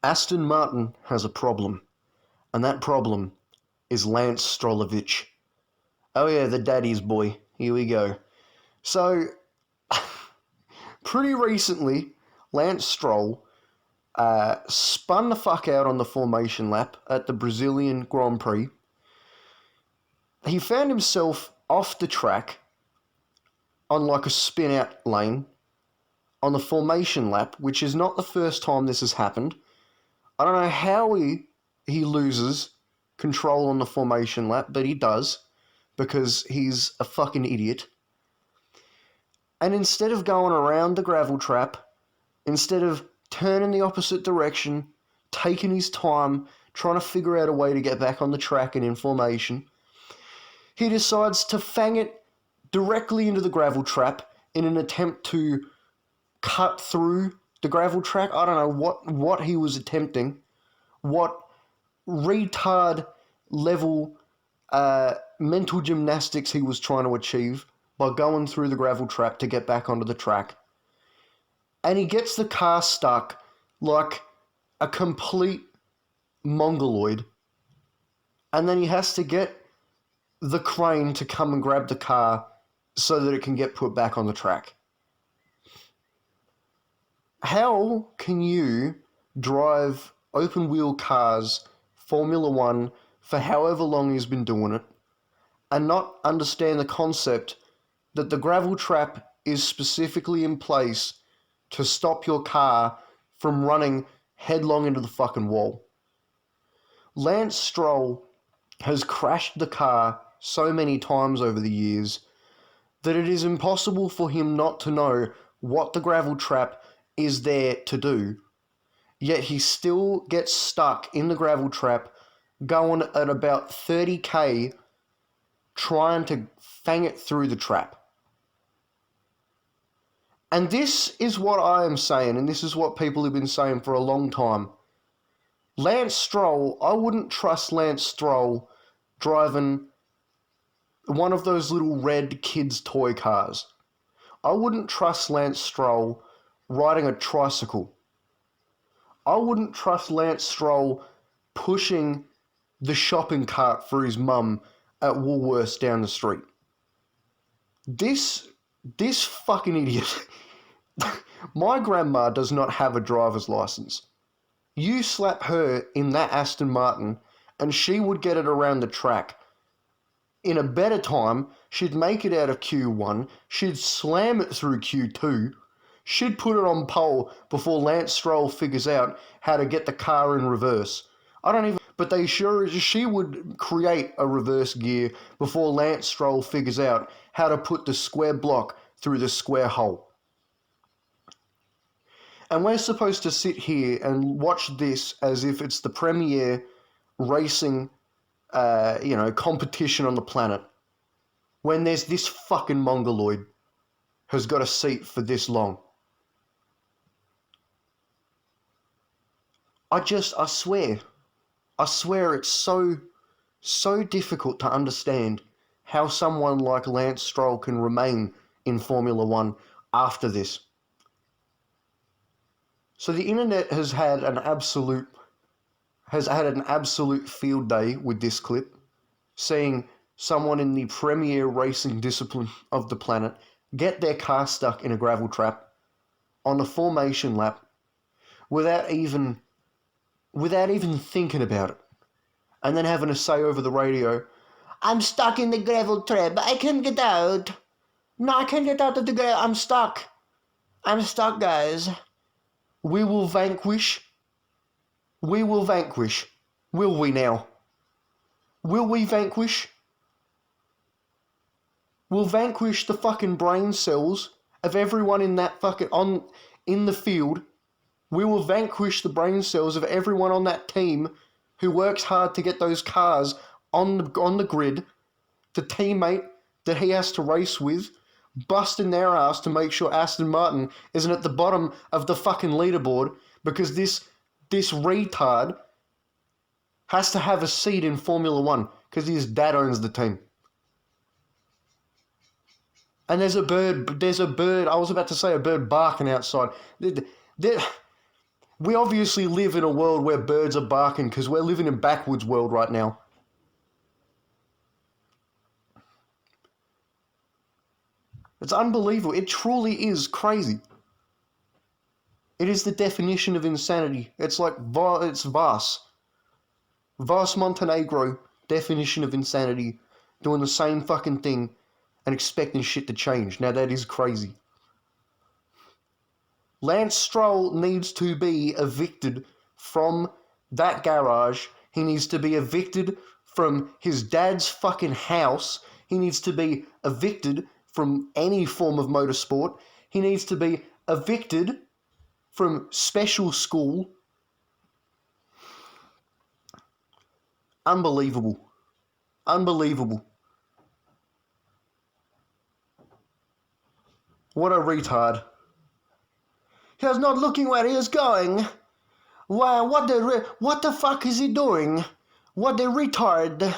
Aston Martin has a problem, and that problem is Lance Strollovich. Oh yeah, the daddy's boy. Here we go. So, pretty recently, Lance Stroll spun the fuck out on the formation lap at the Brazilian Grand Prix. He found himself off the track on like a spin-out lane on the formation lap, which is not the first time this has happened. I don't know how he loses control on the formation lap, but he does, because he's a fucking idiot. And instead of going around the gravel trap, instead of turning the opposite direction, taking his time, trying to figure out a way to get back on the track and in formation, he decides to fang it directly into the gravel trap in an attempt to cut through the gravel track. I don't know what he was attempting, what retard level mental gymnastics he was trying to achieve by going through the gravel trap to get back onto the track. And he gets the car stuck like a complete mongoloid. And then he has to get the crane to come and grab the car so that it can get put back on the track. How can you drive open wheel cars, Formula One, for however long he's been doing it, and not understand the concept that the gravel trap is specifically in place to stop your car from running headlong into the fucking wall? Lance Stroll has crashed the car so many times over the years that it is impossible for him not to know what the gravel trap is there to do, yet he still gets stuck in the gravel trap going at about 30k trying to fang it through the trap. And this is what I am saying, and this is what people have been saying for a long time. Lance Stroll, I wouldn't trust Lance Stroll driving one of those little red kids' toy cars. I wouldn't trust Lance Stroll riding a tricycle. I wouldn't trust Lance Stroll pushing the shopping cart for his mum at Woolworths down the street. This fucking idiot. My grandma does not have a driver's license. You slap her in that Aston Martin and she would get it around the track. In a better time, she'd make it out of Q1, she'd slam it through Q2, she'd put it on pole before Lance Stroll figures out how to get the car in reverse. But she would create a reverse gear before Lance Stroll figures out how to put the square block through the square hole. And we're supposed to sit here and watch this as if it's the premier racing competition on the planet, when there's this fucking mongoloid who's got a seat for this long. I swear it's so difficult to understand how someone like Lance Stroll can remain in Formula One after this. So the internet has had an absolute field day with this clip, seeing someone in the premier racing discipline of the planet get their car stuck in a gravel trap on a formation lap without even thinking about it, and then having to say over the radio, "I'm stuck in the gravel trap, I can't get out. No, I can't get out of the gravel, I'm stuck, guys. We will vanquish. Will we now? Will we vanquish? We'll vanquish the fucking brain cells of everyone in that in the field. We will vanquish the brain cells of everyone on that team who works hard to get those cars on the grid. The teammate that he has to race with, busting their ass to make sure Aston Martin isn't at the bottom of the fucking leaderboard because this retard has to have a seat in Formula One because his dad owns the team. And there's a bird, I was about to say a bird barking outside. We obviously live in a world where birds are barking because we're living in backwards world right now. It's unbelievable. It truly is crazy. It is the definition of insanity. It's like, it's Vas. Vas Montenegro, definition of insanity. Doing the same fucking thing and expecting shit to change. Now that is crazy. Lance Stroll needs to be evicted from that garage. He needs to be evicted from his dad's fucking house. He needs to be evicted from any form of motorsport. He needs to be evicted from special school. Unbelievable. Unbelievable. What a retard. He's not looking where he is going. Why, what the fuck is he doing? What the retard?